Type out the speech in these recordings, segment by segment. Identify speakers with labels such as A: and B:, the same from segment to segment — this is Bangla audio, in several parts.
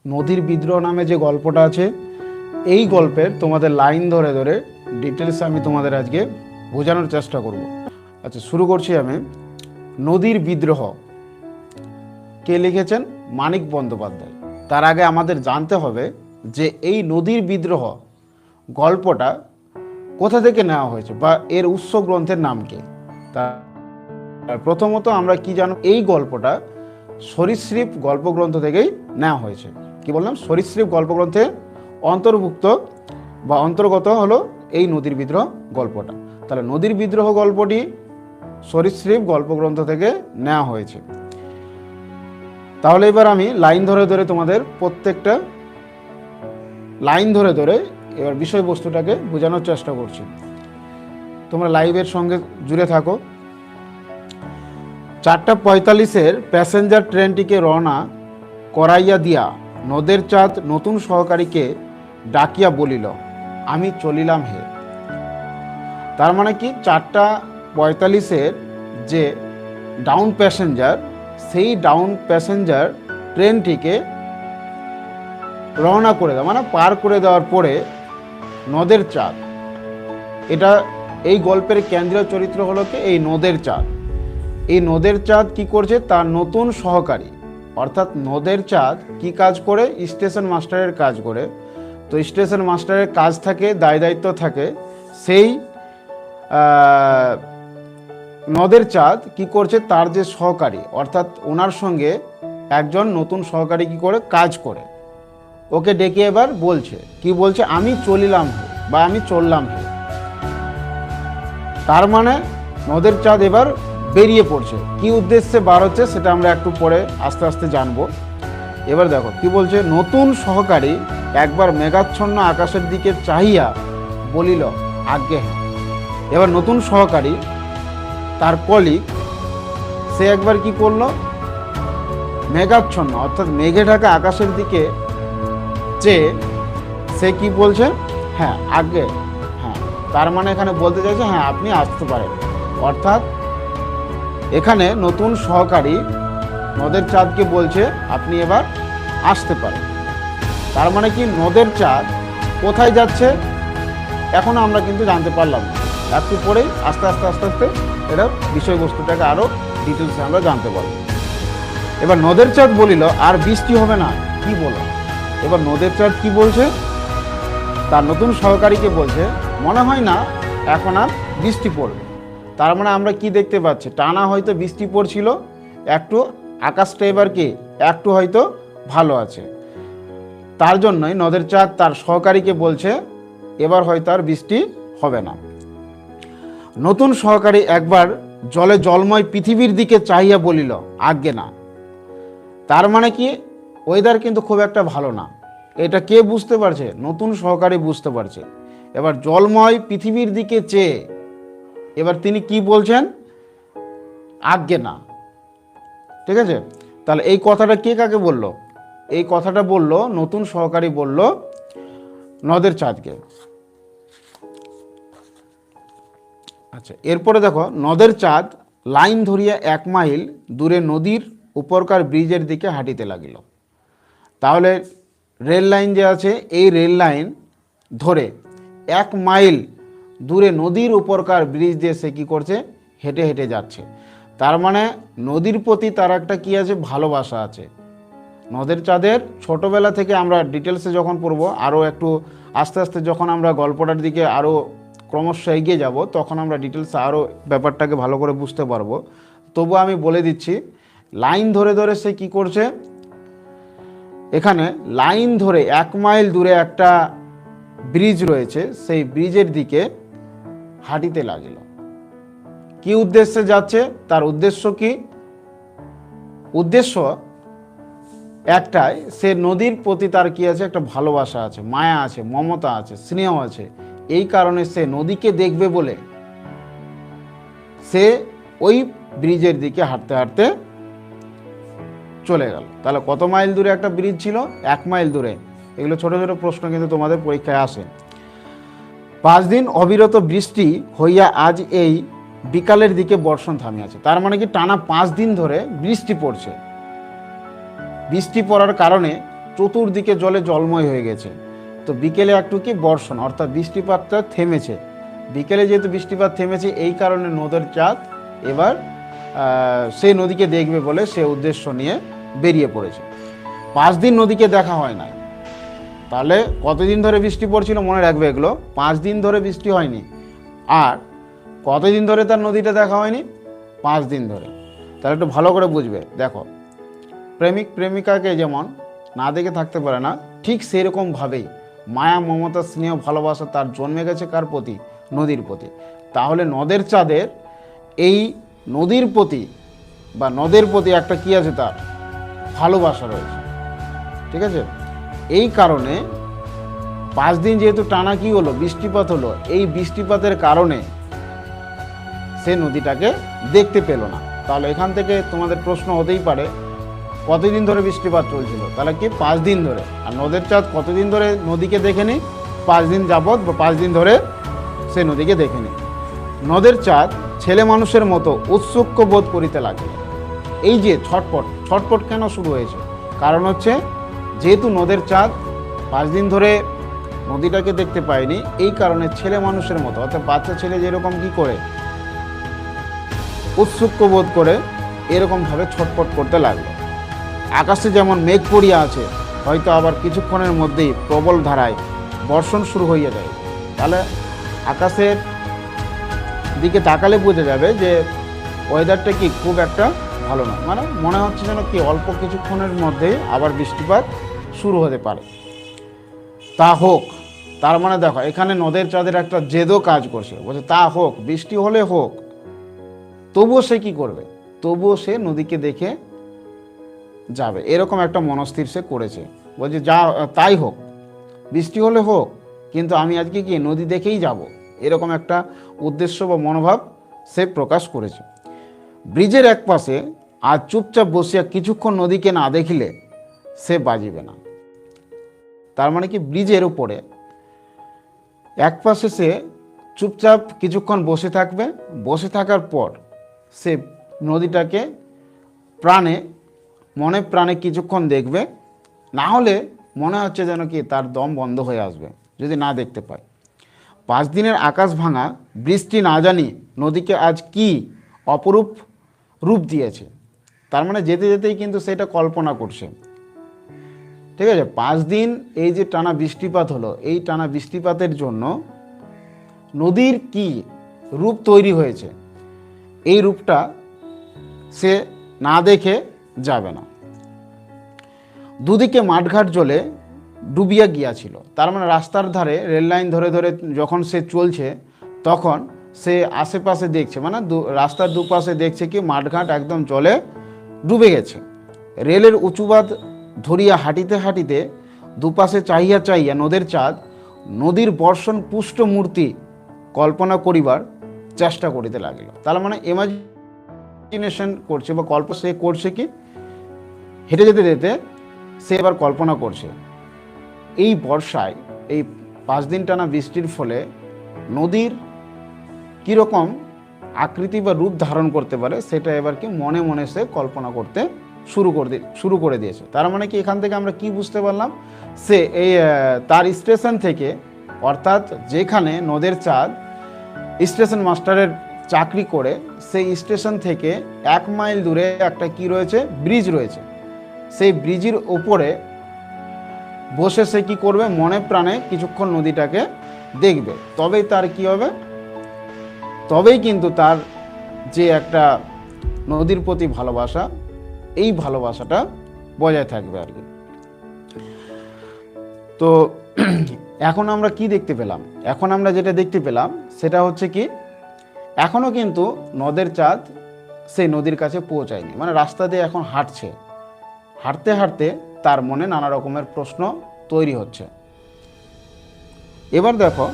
A: নদীর বিদ্রোহ নামে যে গল্পটা আছে, এই গল্পের তোমাদের লাইন ধরে ধরে ডিটেলস আমি তোমাদের আজকে বোঝানোর চেষ্টা করব। আচ্ছা, শুরু করছি আমি। নদীর বিদ্রোহ কে লিখেছেন? মানিক বন্দ্যোপাধ্যায়। তার আগে আমাদের জানতে হবে যে এই নদীর বিদ্রোহ গল্পটা কোথা থেকে নেওয়া হয়েছে বা এর উৎস গ্রন্থের নাম কি। তা প্রথমত আমরা কি জানো, এই গল্পটা সরীসৃপ গল্পগ্রন্থ থেকেই নেওয়া হয়েছে। কি বললাম? সরীসৃপ গল্পগ্রন্থে অন্তর্ভুক্ত বা অন্তর্গত হলো এই নদীর বিদ্রোহ গল্পটা। তাহলে নদীর বিদ্রোহ গল্পটি সরীসৃপ গল্পগ্রন্থ থেকে নেওয়া হয়েছে। তাহলে এবার আমি লাইন ধরে ধরে তোমাদের প্রত্যেকটা লাইন ধরে ধরে এবার বিষয়বস্তুটাকে বোঝানোর চেষ্টা করছি। তোমরা লাইভের সঙ্গে জুড়ে থাকো। 4:45 প্যাসেঞ্জার ট্রেনটিকে রওনা করাইয়া দিয়া নদের চাঁদ নতুন সহকারীকে ডাকিয়া বলিল, আমি চলিলাম হে। তার মানে কি, 4:45 যে ডাউন প্যাসেঞ্জার, সেই ডাউন প্যাসেঞ্জার ট্রেনটিকে রওনা করে দেওয়া মানে পার করে দেওয়ার পরে নদের চাঁদ, এটা এই গল্পের কেন্দ্রীয় চরিত্র হলো কি এই নদের চাঁদ। এই নদের চাঁদ কি করছে? তার নতুন সহকারী, অর্থাৎ নদের চাঁদ কি কাজ করে? স্টেশন মাস্টারের কাজ করে। তো স্টেশন মাস্টারের কাজ থাকে, দায় দায়িত্ব থাকে। সেই নদের চাঁদ কি করছে? তার যে সহকারী, অর্থাৎ ওনার সঙ্গে একজন নতুন সহকারী কি করে কাজ করে, ওকে ডেকে এবার বলছে, কি বলছে? আমি চলিলাম হে বা আমি চললাম হে। তার মানে নদের চাঁদ এবার বেরিয়ে পড়ছে। কি উদ্দেশ্যে বার হচ্ছে সেটা আমরা একটু পরে আস্তে আস্তে জানবো। এবার দেখো কি বলছে, নতুন সহকারী একবার মেঘাচ্ছন্ন আকাশের দিকে চাহিয়া বলিল, আজ্ঞে হ্যাঁ। এবার নতুন সহকারী, তার কলিগ, সে একবার কি করলো? মেঘাচ্ছন্ন অর্থাৎ মেঘে ঢাকা আকাশের দিকে চেয়ে সে কি বলছে? হ্যাঁ, আজ্ঞে হ্যাঁ। তার মানে এখানে বলতে চাইছে হ্যাঁ আপনি আসতে পারেন। অর্থাৎ এখানে নতুন সহকারী নদের চাঁদকে বলছে আপনি এবার আসতে পারেন। তার মানে কি, নদের চাঁদ কোথায় যাচ্ছে এখনো আমরা কিন্তু জানতে পারলাম না। একটু পরেই আস্তে আস্তে আস্তে আস্তে এটা বিষয়বস্তুটাকে আরও ডিটেলসে আমরা জানতে পারবো। এবার নদের চাঁদ বলিল, আর বৃষ্টি হবে না। কি বলো? এবার নদের চাঁদ কি বলছে? তার নতুন সহকারীকে বলছে, মনে হয় না এখন আর বৃষ্টি পড়বে। তার মানে আমরা কি দেখতে পাচ্ছি? টানা হয়তো বৃষ্টি পড়ছিল, একটু আকাশটা এবার কি একটু হয়তো ভালো আছে। তার জন্যই নদের চাঁদ তার সহকারীকে বলছে এবার হয়তো আর বৃষ্টি হবে না। নতুন সহকারী একবার জলে জলময় পৃথিবীর দিকে চাহিয়া বলিল, আজ্ঞে না। তার মানে কি, ওয়েদার কিন্তু খুব একটা ভালো না। এটা কে বুঝতে পারছে? নতুন সহকারী বুঝতে পারছে। এবার জলময় পৃথিবীর দিকে চেয়ে এবার তিনি কি বলছেন? আজ্ঞে না। ঠিক আছে? তাহলে এই কথাটা কে কাকে বলল? এই কথাটা বলল নতুন সহকারী বলল নদের চাঁদকে। আচ্ছা, এরপরে দেখো, নদের চাঁদ লাইন ধরিয়া 1 মাইল দূরে নদীর উপরকার ব্রিজের দিকে হাঁটিতে লাগিল। তাহলে রেল লাইন যে আছে, এই রেল লাইন ধরে 1 মাইল দূরে নদীর উপরকার ব্রিজ দিয়ে সে কী করছে? হেঁটে হেঁটে যাচ্ছে। তার মানে নদীর প্রতি তার একটা কী আছে? ভালোবাসা আছে। নদের চাঁদের ছোটোবেলা থেকে আমরা ডিটেলসে যখন পড়বো, আরও একটু আস্তে আস্তে যখন আমরা গল্পটার দিকে আরও ক্রমশ এগিয়ে যাব, তখন আমরা ডিটেলসে আরও ব্যাপারটাকে ভালো করে বুঝতে পারবো। তবু আমি বলে দিচ্ছি, লাইন ধরে ধরে সে কী করছে? এখানে লাইন ধরে 1 মাইল দূরে একটা ব্রিজ রয়েছে, সেই ব্রিজের দিকে হাঁটিতে লাগিল। কি উদ্দেশ্যে যাচ্ছে? তার উদ্দেশ্য কি? উদ্দেশ্য একটাই, সে নদীর প্রতি তার কি আছে? একটা ভালোবাসা আছে, মায়া আছে, মমতা আছে, স্নেহ আছে। এই কারণে সে নদীকে দেখবে বলে সে ওই ব্রিজের দিকে হাঁটতে হাঁটতে চলে গেল। তাহলে কত মাইল দূরে একটা ব্রিজ ছিল? 1 মাইল দূরে। এগুলো ছোট ছোট প্রশ্ন কিন্তু তোমাদের পরীক্ষায় আসে। 5 দিন অবিরত বৃষ্টি হইয়া আজ এই বিকালের দিকে বর্ষণ থামিয়াছে। তার মানে কি, টানা 5 দিন ধরে বৃষ্টি পড়ছে। বৃষ্টি পড়ার কারণে চতুর্দিকে জলে জলময় হয়ে গেছে। তো বিকেলে একটু কি বর্ষণ অর্থাৎ বৃষ্টিপাতটা থেমেছে। বিকেলে যেহেতু বৃষ্টিপাত থেমেছে এই কারণে নদের চাঁদ এবার সেই নদীকে দেখবে বলে সে উদ্দেশ্য নিয়ে বেরিয়ে পড়েছে। 5 দিন নদীকে দেখা হয় না। তাহলে কতদিন ধরে বৃষ্টি পড়ছিল মনে রাখবে এগুলো, 5 দিন ধরে বৃষ্টি হয়নি। আর কতদিন ধরে তার নদীটা দেখা হয়নি? 5 দিন ধরে। তাহলে একটু ভালো করে বুঝবে। দেখো, প্রেমিক প্রেমিকাকে যেমন না দেখে থাকতে পারে না, ঠিক সেরকমভাবেই মায়া মমতা স্নেহ ভালোবাসা তার জন্মে গেছে কার প্রতি? নদীর প্রতি। তাহলে নদের চাঁদের এই নদীর প্রতি বা নদের প্রতি একটা কি আছে? তার ভালোবাসা রয়েছে। ঠিক আছে? এই কারণে 5 দিন যেহেতু টানা কি হলো? বৃষ্টিপাত হলো। এই বৃষ্টিপাতের কারণে সে নদীটাকে দেখতে পেল না। তাহলে এখান থেকে তোমাদের প্রশ্ন হতেই পারে কতদিন ধরে বৃষ্টিপাত চলছিল? তাহলে কি 5 দিন ধরে। আর নদের চাঁদ কতদিন ধরে নদীকে দেখেনি? 5 দিন যাবৎ বা 5 দিন ধরে সে নদীকে দেখেনি। নদের চাঁদ ছেলে মানুষের মতো উৎসুক বোধ করিতে লাগলো। এই যে ছটপট, ছটপট কেন শুরু হয়েছে? কারণ হচ্ছে যেহেতু নদের চাঁদ 5 দিন ধরে নদীটাকে দেখতে পায়নি, এই কারণে ছেলে মানুষের মতো অর্থাৎ বাচ্চা ছেলে যেরকম কি করে উৎসুক বোধ করে এরকমভাবে ছটপট করতে লাগলো। আকাশে যেমন মেঘ পড়িয়া আছে, হয়তো আবার কিছুক্ষণের মধ্যেই প্রবল ধারায় বর্ষণ শুরু হয়ে যায়। তাহলে আকাশের দিকে তাকালে বোঝা যাবে যে ওয়েদারটা কি খুব একটা ভালো না, মানে মনে হচ্ছে যেন কি অল্প কিছুক্ষণের মধ্যেই আবার বৃষ্টিপাত শুরু হতে পারে। তা হোক, তার মানে দেখো এখানে নদের চাঁদের একটা জেদও কাজ করছে। বলছে তা হোক, বৃষ্টি হলে হোক, তবুও সে কি করবে? তবুও সে নদীকে দেখে যাবে, এরকম একটা মনস্থির সে করেছে। বলছে যা তাই হোক, বৃষ্টি হলে হোক, কিন্তু আমি আজকে কি নদী দেখেই যাব, এরকম একটা উদ্দেশ্য বা মনোভাব সে প্রকাশ করেছে। ব্রিজের এক পাশে আজ চুপচাপ বসিয়া কিছুক্ষণ নদীকে না দেখিলে সে বাজিবে না। তার মানে কি ব্রিজের উপরে এক পাশে সে চুপচাপ কিছুক্ষণ বসে থাকবে, বসে থাকার পর সে নদীটাকে মনে প্রাণে কিছুক্ষণ দেখবে। না হলে মনে হচ্ছে যেন কি তার দম বন্ধ হয়ে আসবে যদি না দেখতে পায়। 5 দিনের আকাশ ভাঙা বৃষ্টি না জানি নদীকে আজ কি অপরূপ রূপ দিয়েছে। তার মানে যেতে যেতেই কিন্তু সেটা কল্পনা করছে। ঠিক আছে? 5 দিন এই যে টানা বৃষ্টিপাত হলো, এই টানা বৃষ্টিপাতের জন্য নদীর কি রূপ তৈরি হয়েছে, এই রূপটা সে না দেখে যাবে না। দুদিকে মাঠঘাট জলে ডুবিয়া গিয়াছিল। তার মানে রাস্তার ধারে রেল লাইন ধরে ধরে যখন সে চলছে তখন সে আশেপাশে দেখছে, মানে রাস্তার দুপাশে দেখছে কি মাঠঘাট একদম জলে ডুবে গেছে। রেলের উঁচুবাদ ধরিয়া হাঁটিতে হাঁটিতে দুপাশে চাহিয়া চাহিয়া নদের চাঁদ নদীর বর্ষণ পুষ্ট মূর্তি কল্পনা করিবার চেষ্টা করিতে লাগিল। তার মানে ইমাজিনেশন করছে বা সে করছে কি, হেঁটে যেতে যেতে সে এবার কল্পনা করছে এই বর্ষায় এই 5 দিন টানা বৃষ্টির ফলে নদীর কীরকম আকৃতি বা রূপ ধারণ করতে পারে, সেটা এবার কি মনে মনে সে কল্পনা করতে শুরু করে দিয়েছে। তার মানে কি এখান থেকে আমরা কি বুঝতে পারলাম? সে এই তার স্টেশন থেকে, অর্থাৎ যেখানে নদের চাঁদ স্টেশন মাস্টারের চাকরি করে, সেই স্টেশন থেকে 1 মাইল দূরে একটা কি রয়েছে? ব্রিজ রয়েছে। সেই ব্রিজের উপরে বসে সে কি করবে? মনে প্রাণে কিছুক্ষণ নদীটাকে দেখবে। তবেই তার কি হবে? তবেই কিন্তু তার যে একটা নদীর প্রতি ভালোবাসা, এই ভালোবাসাটা বজায় থাকবে আর কি। তো এখন আমরা কি দেখতে পেলাম? এখন আমরা যেটা দেখতে পেলাম সেটা হচ্ছে কি, এখনও কিন্তু নদের চাঁদ সেই নদীর কাছে পৌঁছায়নি। মানে রাস্তা দিয়ে এখন হাঁটছে, হাঁটতে হাঁটতে তার মনে নানা রকমের প্রশ্ন তৈরি হচ্ছে। এবার দেখো,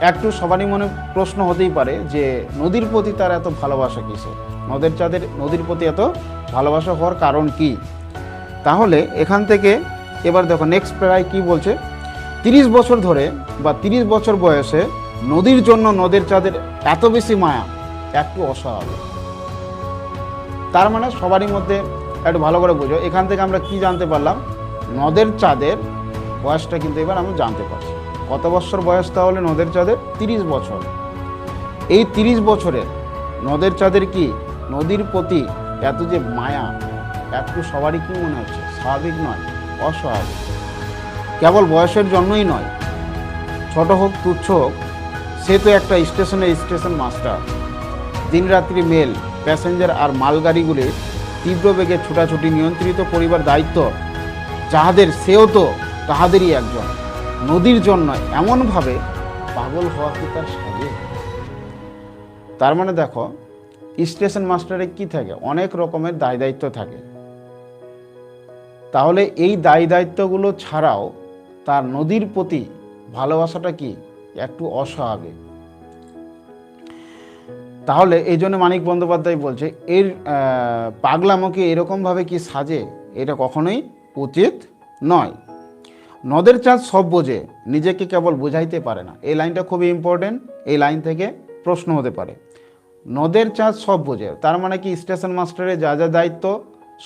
A: একটু সবারই মনে প্রশ্ন হতেই পারে যে নদীর প্রতি তার এত ভালোবাসা কিসে? নদের চাঁদের নদীর প্রতি এত ভালোবাসা হওয়ার কারণ কি? তাহলে এখান থেকে এবার দেখো নেক্সট প্যারায় কি বলছে, 30 বছর ধরে বা 30 বছর বয়সে নদীর জন্য নদের চাঁদের এত বেশি মায়া একটু অস্বাভাবিক। তার মানে সবারই মধ্যে একটু ভালো করে বোঝো। এখান থেকে আমরা কি জানতে পারলাম, নদের চাঁদের বয়সটা কিন্তু এবার আমরা জানতে পারছি। কত বছর বয়স তাহলে নদের চাঁদের? 30 বছর। এই 30 বছরে নদের চাঁদের কি নদীর প্রতি এত যে মায়া, একটু সবারই কি মনে হচ্ছে? স্বাভাবিক নয়, অস্বাভাবিক। কেবল বয়সের জন্যই নয়, ছোট হোক তুচ্ছ হোক, সে তো একটা স্টেশন মাস্টার। দিনরাত্রি মেল, প্যাসেঞ্জার আর মালগাড়িগুলির তীব্র বেগে ছুটাছুটি নিয়ন্ত্রিত পরিবার দায়িত্ব যাহাদের, সেও তো তাহাদেরই একজন। নদীর জন্য এমনভাবে পাগল হওয়া কি তার সাজে? তার মানে দেখো, স্টেশন মাস্টারে কি থাকে? অনেক রকমের দায় দায়িত্ব থাকে। তাহলে এই দায় দায়িত্বগুলো ছাড়াও তার নদীর প্রতি ভালোবাসাটা কি একটু অস্বাভাবিক। তাহলে এই জন্য মানিক বন্দ্যোপাধ্যায় বলছে এর পাগলামোকে এরকমভাবে কি সাজে, এটা কখনোই উচিত নয়। নদের চাঁদ সব বোঝে, নিজেকে কেবল বোঝাইতে পারে না। এই লাইনটা খুবই ইম্পর্টেন্ট, এই লাইন থেকে প্রশ্ন হতে পারে। নদের চাঁদ সব বোঝে, তার মানে কি স্টেশন মাস্টারের যা যা দায়িত্ব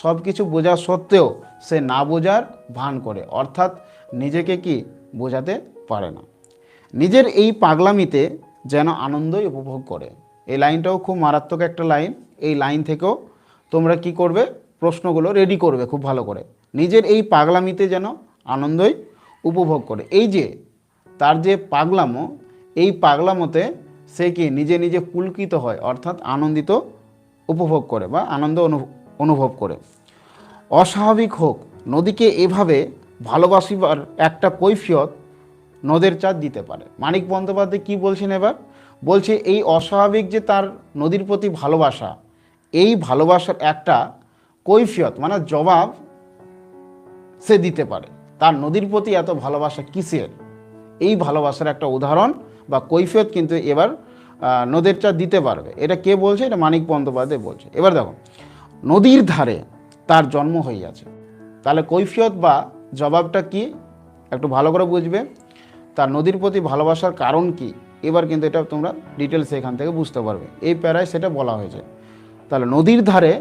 A: সব কিছু বোঝা সত্ত্বেও সে না বোঝার ভান করে, অর্থাৎ নিজেকে কি বোঝাতে পারে না। নিজের এই পাগলামিতে যেন আনন্দই উপভোগ করে। এই লাইনটাও খুব মারাত্মক একটা লাইন। এই লাইন থেকেও তোমরা কি করবে, প্রশ্নগুলো রেডি করবে খুব ভালো করে। নিজের এই পাগলামিতে যেন আনন্দই উপভোগ করে। এই যে তার যে পাগলামো, এই পাগলামোতে সে কি নিজে নিজে পুলকিত হয়, অর্থাৎ আনন্দিত উপভোগ করে বা আনন্দ অনুভব করে। অস্বাভাবিক হোক, নদীকে এভাবে ভালোবাসিবার একটা কৈফিয়ত নদের চাঁদ দিতে পারে। মানিক বন্দ্যোপাধ্যায় কি বলছেন এবার? বলছে এই অস্বাভাবিক যে তার নদীর প্রতি ভালোবাসা, এই ভালোবাসার একটা কৈফিয়ত মানে জবাব সে দিতে পারে। তার নদীর প্রতি এত ভালোবাসা কিসের, এই ভালোবাসার একটা উদাহরণ বা কৈফিয়ত কিন্তু এবার নদের চাঁদ দিতে পারবে। এটা কে বলছে? এটা মানিক বন্দ্যোপাধ্যায় বলছে। এবার দেখো, নদীর ধারে তার জন্ম হইয়াছে। তাহলে কৈফিয়ত বা জবাবটা কি একটু ভালো করে বুঝবে। তার নদীর প্রতি ভালোবাসার কারণ কি, এবার কিন্তু এটা তোমরা ডিটেলস এখান থেকে বুঝতে পারবে। এই প্যারায় সেটা বলা হয়েছে। তাহলে নদীর ধারে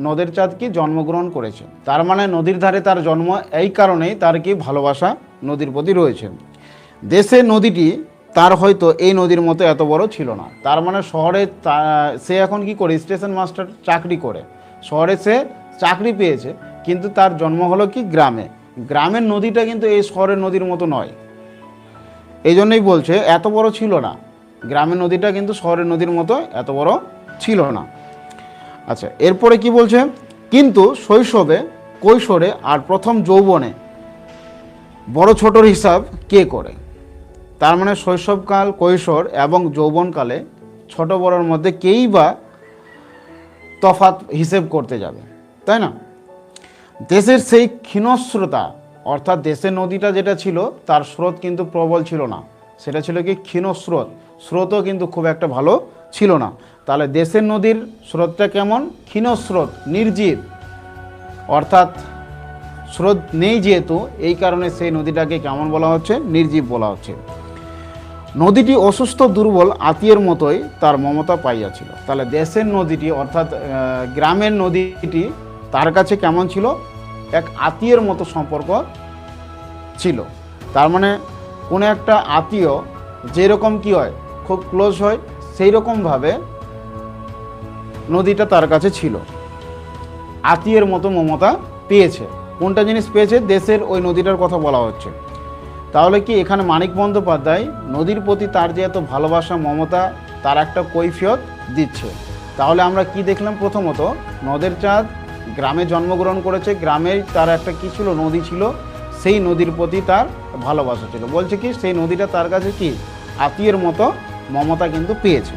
A: নদের চাঁদ কি জন্মগ্রহণ করেছে, তার মানে নদীর ধারে তার জন্ম, এই কারণেই তার কি ভালোবাসা নদীর প্রতি রয়েছে। দেশে নদীটি তার হয়তো এই নদীর মতো এত বড় ছিল না। তার মানে শহরে সে এখন কি করে, স্টেশন মাস্টার চাকরি করে, শহরে সে চাকরি পেয়েছে, কিন্তু তার জন্ম হলো কি গ্রামে। গ্রামের নদীটা কিন্তু এই শহরের নদীর মতো নয়। এই জন্যই বলছে এত বড় ছিল না, গ্রামের নদীটা কিন্তু শহরের নদীর মতো এত বড় ছিল না। আচ্ছা, এরপরে কি বলছে, কিন্তু শৈশবে, কৈশোরে আর প্রথম যৌবনে বড় ছোটর হিসাব কে করে? তার মানে শৈশবকাল, কৈশোর এবং যৌবনকালে ছোট বড়র মধ্যে কেই বা তফাৎ হিসেব করতে যাবে, তাই না? দেশের সেই ক্ষীণস্রোতা, অর্থাৎ দেশের নদীটা যেটা ছিল তার স্রোত কিন্তু প্রবল ছিল না, সেটা ছিল কি ক্ষীণ স্রোত, স্রোতও কিন্তু খুব একটা ভালো ছিল না। তাহলে দেশের নদীর স্রোতটা কেমন? ক্ষীণ স্রোত, নির্জীব, অর্থাৎ স্রোত নেই যেহেতু, এই কারণে সেই নদীটাকে কেমন বলা হচ্ছে? নির্জীব বলা হচ্ছে। নদীটি অসুস্থ দুর্বল আত্মীয়ের মতোই তার মমতা পাইয়াছিল। তাহলে দেশের নদীটি অর্থাৎ গ্রামের নদীটি তার কাছে কেমন ছিল? এক আত্মীয়ের মতো সম্পর্ক ছিল। তার মানে কোনো একটা আত্মীয় যেরকম কি হয়, খুব ক্লোজ হয়, সেই রকমভাবে নদীটা তার কাছে ছিল, আত্মীয়ের মতো মমতা পেয়েছে। কোনটা জিনিস পেয়েছে? দেশের ওই নদীটার কথা বলা হচ্ছে। তাহলে কি এখানে মানিক বন্দ্যোপাধ্যায় নদীর প্রতি তার যে এত ভালোবাসা, মমতা, তার একটা কৈফিয়ত দিচ্ছে। তাহলে আমরা কি দেখলাম? প্রথমত নদের চাঁদ গ্রামে জন্মগ্রহণ করেছে, গ্রামে তার একটা কি ছিল? নদী ছিল, সেই নদীর প্রতি তার ভালোবাসা ছিল। বলছে কি সেই নদীটা তার কাছে কি আত্মীয়ের মতো মমতা কিন্তু পেয়েছে।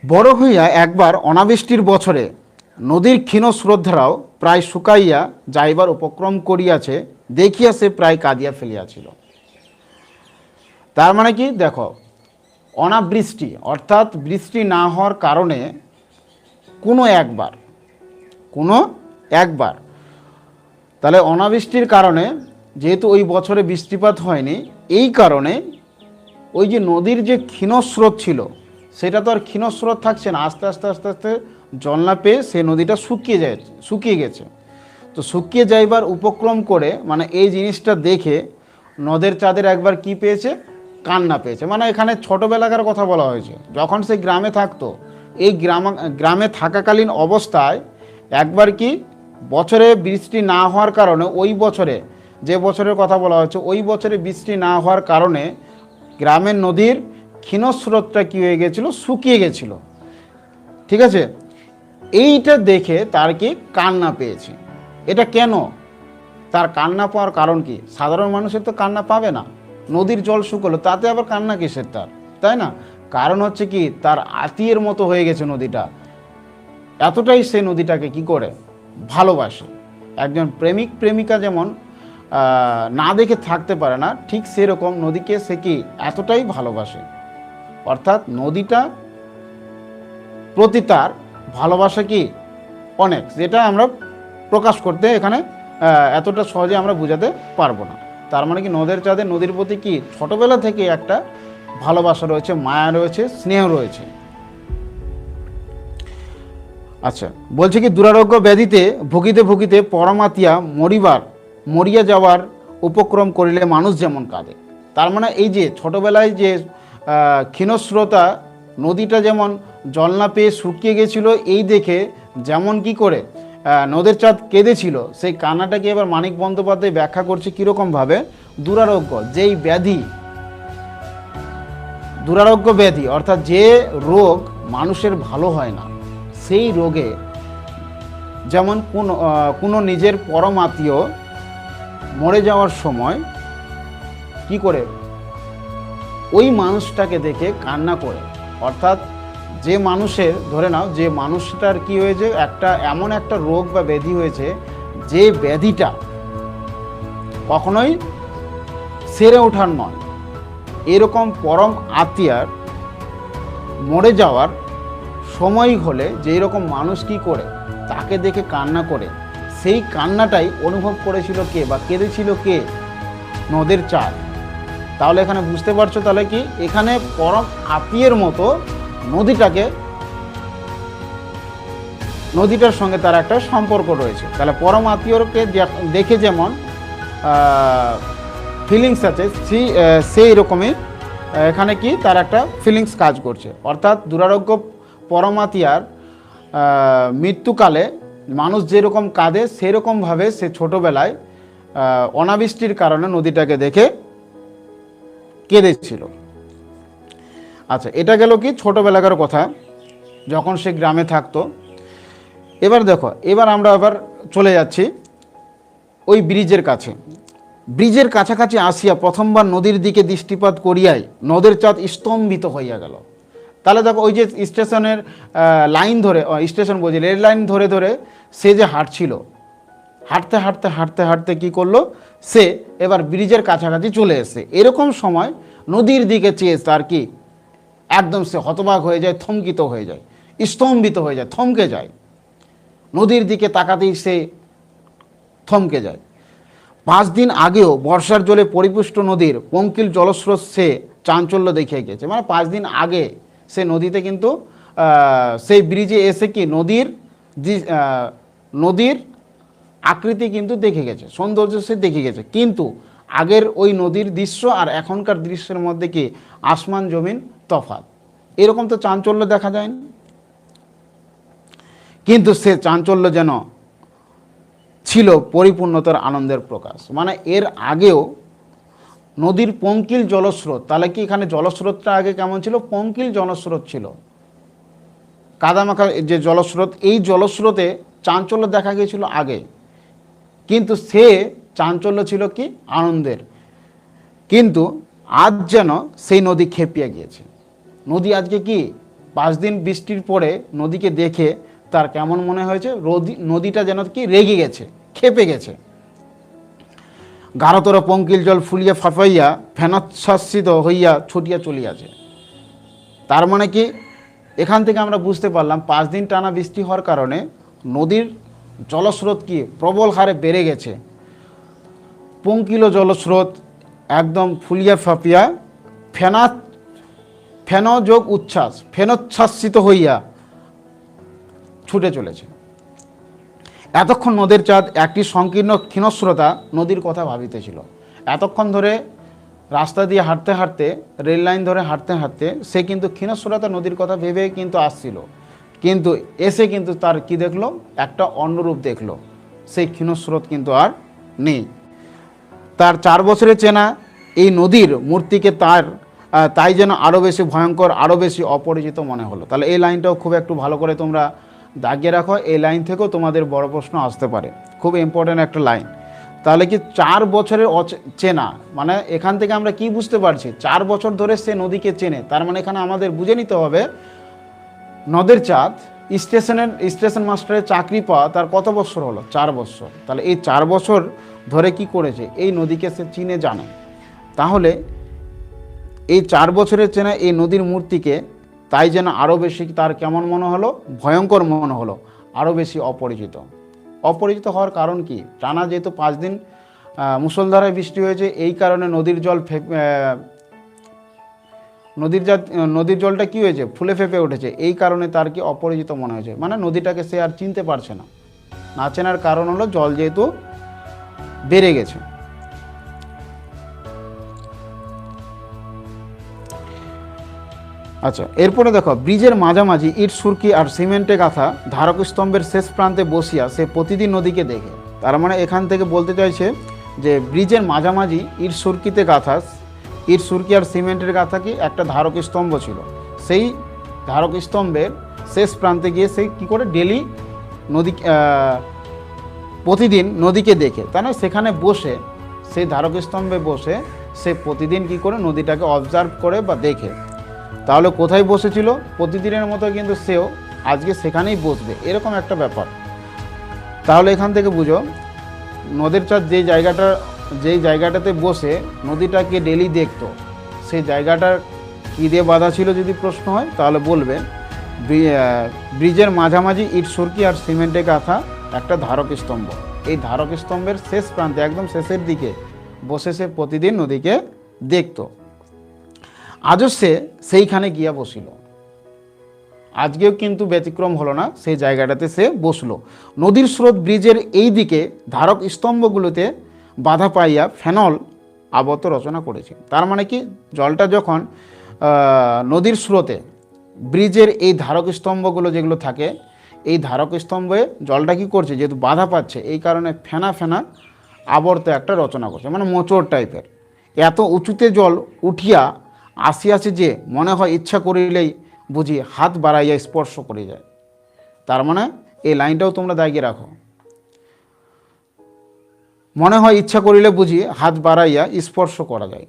A: বড় হইয়া একবার অনাবৃষ্টির বছরে নদীর ক্ষীণ স্রোতধারাও প্রায় শুকাইয়া যাইবার উপক্রম করিয়াছে, দেখিয়া সে প্রায় কাঁদিয়া ফেলিয়াছিল। তার মানে কি দেখো, অনাবৃষ্টি অর্থাৎ বৃষ্টি না হওয়ার কারণে কোনো একবার, তাহলে অনাবৃষ্টির কারণে যেহেতু ওই বছরে বৃষ্টিপাত হয়নি, এই কারণে ওই যে নদীর যে ক্ষীণ স্রোত ছিল সেটা তো আর ক্ষীণ স্রোত থাকছে না, আস্তে আস্তে আস্তে আস্তে জল না পেয়ে সে নদীটা শুকিয়ে গেছে। তো শুকিয়ে যাইবার উপক্রম করে মানে এই জিনিসটা দেখে নদের চাঁদের একবার কি পেয়েছে, কান্না পেয়েছে। মানে এখানে ছোটোবেলাকার কথা বলা হয়েছে, যখন সে গ্রামে থাকতো, এই গ্রামে থাকাকালীন অবস্থায় একবার কি বছরে বৃষ্টি না হওয়ার কারণে, ওই বছরে যে বছরের কথা বলা হচ্ছে ওই বছরে বৃষ্টি না হওয়ার কারণে গ্রামের নদীর ক্ষীণস্রোতটা কী হয়ে গেছিলো, শুকিয়ে গেছিলো। ঠিক আছে, এইটা দেখে তার কি কান্না পেয়েছে। এটা কেন তার কান্না পাওয়ার কারণ কি? সাধারণ মানুষের তো কান্না পাবে না, নদীর জল শুকলো তাতে আবার কান্না কিসের তার, তাই না? কারণ হচ্ছে কি তার আত্মীয়ের মতো হয়ে গেছে নদীটা, এতটাই সে নদীটাকে কি করে ভালোবাসে। একজন প্রেমিক প্রেমিকা যেমন না দেখে থাকতে পারে না, ঠিক সেরকম নদীকে সে কি এতটাই ভালোবাসে। অর্থাৎ নদীটা প্রতি তার ভালোবাসা কি অনেক, যেটা আমরা প্রকাশ করতে এখানে এতটা সহজে আমরা বোঝাতে পারবো না। তার মানে কি নদের চাঁদে নদীর প্রতি কি ছোটবেলা থেকে একটা ভালোবাসা রয়েছে, মায়া রয়েছে, স্নেহ রয়েছে। আচ্ছা, বলছে কি দুরারোগ্য ব্যাধিতে ভুগিতে ভুগিতে পরমাতিয়া মরিয়া যাওয়ার উপক্রম করিলে মানুষ যেমন কাঁদে। তার মানে এই যে ছোটবেলায় যে ক্ষীণস্রোতা নদীটা যেমন জল না পেয়ে শুকিয়ে গেছিল, এই দেখে যেমন কি করে নদের চাঁদ কেঁদেছিল, সেই কান্নাটাকে এবার মানিক বন্দ্যোপাধ্যায় ব্যাখ্যা করছে কীরকমভাবে। দুরারোগ্য ব্যাধি অর্থাৎ যে রোগ মানুষের ভালো হয় না, সেই রোগে যেমন কোনো নিজের পরম আত্মীয় মরে যাওয়ার সময় কি করে ওই মানুষটাকে দেখে কান্না করে। অর্থাৎ যে মানুষের ধরে নাও যে মানুষটার কি হয়েছে, এমন একটা রোগ বা ব্যাধি হয়েছে, যে ব্যাধিটা কখনোই সেরে ওঠার নয়, এরকম পরম আত্মীয়ার মরে যাওয়ার সময় হলে যেই রকম মানুষ কি করে তাকে দেখে কান্না করে, সেই কান্নাটাই অনুভব করেছিল কে বা কেঁদেছিল কে? নদের চাঁদ। তাহলে এখানে বুঝতে পারছো তাহলে কি এখানে পরম আত্মীয়ের মতো নদীটার সঙ্গে তার একটা সম্পর্ক রয়েছে। তাহলে পরম আত্মীয়কে দেখে যেমন ফিলিংস আছে, সেই রকমই এখানে কি তার একটা ফিলিংস কাজ করছে। অর্থাৎ দুরারোগ্য পরম আত্মীয়ার মৃত্যুকালে মানুষ যেরকম কাঁদে, সেরকমভাবে সে ছোটোবেলায় অনাবৃষ্টির কারণে নদীটাকে দেখে কেঁদেছিল। আচ্ছা, এটা গেল কি ছোটোবেলাকার কথা, যখন সে গ্রামে থাকতো। এবার দেখো, এবার আমরা আবার চলে যাচ্ছি ওই ব্রিজের কাছে। ব্রিজের কাছাকাছি আসিয়া প্রথমবার নদীর দিকে দৃষ্টিপাত করিয়াই নদের চাঁদ স্তম্ভিত হইয়া গেল। তাহলে দেখো ওই যে স্টেশনের লাইন ধরে, রেল লাইন ধরে ধরে সে যে হাঁটছিল, হাঁটতে হাঁটতে হাঁটতে হাঁটতে কী করলো, সে এবার ব্রিজের কাছাকাছি চলে এসে এরকম সময় নদীর দিকে চেয়ে তার কি একদম সে হতবাক হয়ে যায়, থমকিত হয়ে যায়, স্তম্ভিত হয়ে যায়, থমকে যায়। নদীর দিকে তাকাতেই সে থমকে যায়। 5 দিন আগেও বর্ষার জলে পরিপুষ্ট নদীর পঙ্কিল জলস্রোত সে চাঞ্চল্য দেখিয়ে গেছে। মানে 5 দিন আগে সে নদীতে কিন্তু সেই ব্রিজে এসে কি নদীর আকৃতি কিন্তু দেখে গেছে, সৌন্দর্য সে দেখে গেছে। কিন্তু আগের ওই নদীর দৃশ্য আর এখনকার দৃশ্যের মধ্যে কি আসমান জমিন তফাৎ। এরকম তো চাঞ্চল্য দেখা যায় না, কিন্তু সে চাঞ্চল্য যেন ছিল পরিপূর্ণতার আনন্দের প্রকাশ। মানে এর আগেও নদীর পঙ্কিল জলস্রোত, তাহলে কি এখানে জলস্রোতটা আগে কেমন ছিল? পঙ্কিল জলস্রোত ছিল, কাদামাখা যে জলস্রোত, এই জলস্রোতে চাঞ্চল্য দেখা গিয়েছিল আগে, কিন্তু সে চাঞ্চল্য ছিল কি আনন্দের। কিন্তু আজ যেন সেই নদী খেপিয়ে গিয়েছে। নদী আজকে কি 5 দিন বৃষ্টির পরে নদীকে দেখে তার কেমন মনে হয়েছে? নদীটা যেন কি রেগে গেছে, খেপে গেছে। গাঢ়তর পঙ্কিল জল ফুলিয়া ফাফাইয়া ফেনোচ্ছ্বাসিত হইয়া ছুটিয়া চলিয়াছে। তার মানে কি এখান থেকে আমরা বুঝতে পারলাম 5 দিন টানা বৃষ্টি হওয়ার কারণে নদীর জলস্রোত কি প্রবল হারে বেড়ে গেছে। পঙ্কিল জলস্রোত একদম ফুলিয়া ফাঁপিয়া ফেনোচ্ছ্বাসিত হইয়া ছুটে চলেছে। এতক্ষণ নদের চাঁদ একটি সংকীর্ণ ক্ষীণস্রোতা নদীর কথা ভাবিতেছিল। এতক্ষণ ধরে রাস্তা দিয়ে হাঁটতে হাঁটতে, রেল লাইন ধরে হাঁটতে হাঁটতে সে কিন্তু ক্ষীণস্রোতা নদীর কথা ভেবে কিন্তু আসছিল, কিন্তু এসে কিন্তু তার কি দেখলো, একটা অন্যরূপ দেখলো। সেই ক্ষীণস্রোত কিন্তু আর নেই। তার 4 বছরের চেনা এই নদীর মূর্তিকে তাই যেন আরও বেশি ভয়ঙ্কর, আরও বেশি অপরিচিত মনে হলো। তাহলে এই লাইনটাও খুব একটু ভালো করে তোমরা দাগিয়ে রাখো, এই লাইন থেকেও তোমাদের বড় প্রশ্ন আসতে পারে, খুব ইম্পর্ট্যান্ট একটা লাইন। তাহলে কি 4 বছরের চেনা, মানে এখান থেকে আমরা কি বুঝতে পারছি, 4 বছর ধরে সে নদীকে চেনে। তার মানে এখানে আমাদের বুঝে নিতে হবে নদের চাঁদ স্টেশন মাস্টারের চাকরি পাওয়া তার কত বছর হলো, 4 বছর। তাহলে এই 4 বছর ধরে কি করেছে, এই নদীকে সে চিনে জানে। তাহলে এই 4 বছরের চেনা এই নদীর মূর্তিকে তাই যেন আরও বেশি তার কেমন মনে হলো, ভয়ঙ্কর মনে হলো, আরও বেশি অপরিচিত। অপরিচিত হওয়ার কারণ কি, টানা যেহেতু 5 দিন মুষলধারায় বৃষ্টি হয়েছে, এই কারণে নদীর জলটা কি হয়েছে, ফুলে ফেঁপে উঠেছে, এই কারণে তার কি অপরিচিত মনে হয়েছে, মানে নদীটাকে সে আর চিনতে পারছে না। না চেনার কারণ হলো জল যেহেতু বেড়ে গেছে। আচ্ছা, এরপরে দেখো, ব্রিজের মাঝামাঝি ইট সুরকি আর সিমেন্টে গাঁথা ধারক স্তম্ভের শেষ প্রান্তে বসিয়া সে প্রতিদিন নদীকে দেখে। তার মানে এখান থেকে বলতে চাইছে যে ব্রিজের মাঝামাঝি ইট সুরকি আর সিমেন্টের গাঁথা কি একটা ধারক স্তম্ভ ছিল, সেই ধারক স্তম্ভের শেষ প্রান্তে গিয়ে সে কী করে ডেলি প্রতিদিন নদীকে দেখে। তাই না, সেখানে বসে, সেই ধারক স্তম্ভে বসে সে প্রতিদিন কি করে নদীটাকে অবজার্ভ করে বা দেখে। তাহলে কোথায় বসেছিল, প্রতিদিনের মতো কিন্তু সেও আজকে সেখানেই বসবে, এরকম একটা ব্যাপার। তাহলে এখান থেকে বুঝো নদের চাঁদ যেই জায়গাটাতে বসে নদীটাকে ডেলি দেখতো, সেই জায়গাটা কী দিয়ে বাঁধা ছিল যদি প্রশ্ন হয়, তাহলে বলবে ব্রিজের মাঝামাঝি ইট সুরকি আর সিমেন্টে গাঁথা একটা ধারক স্তম্ভ। এই ধারক স্তম্ভের শেষ প্রান্তে, একদম শেষের দিকে বসে সে প্রতিদিন নদীকে দেখতো। আজও সে সেইখানে গিয়া বসিল, আজকেও কিন্তু ব্যতিক্রম হলো না, সেই জায়গাটাতে সে বসলো। নদীর স্রোত ব্রিজের এই দিকে ধারক স্তম্ভগুলোতে বাধা পাইয়া ফেনল আবর্ত রচনা করেছে। তার মানে কি, জলটা যখন নদীর স্রোতে ব্রিজের এই ধারক স্তম্ভগুলো যেগুলো থাকে, এই ধারক স্তম্ভে জলটা কি করছে, যেহেতু বাধা পাচ্ছে, এই কারণে ফেনা ফেনা আবর্ত একটা রচনা করছে, মানে মোচড় টাইপের। এত উঁচুতে জল উঠিয়া আসিয়াছে যে মনে হয় ইচ্ছা করিলেই বুঝি হাত বাড়াইয়া স্পর্শ করে যায়। তার মানে এই লাইনটাও তোমরা দাগিয়ে রাখো, মনে হয় ইচ্ছা করিলে বুঝি হাত বাড়াইয়া স্পর্শ করা যায়,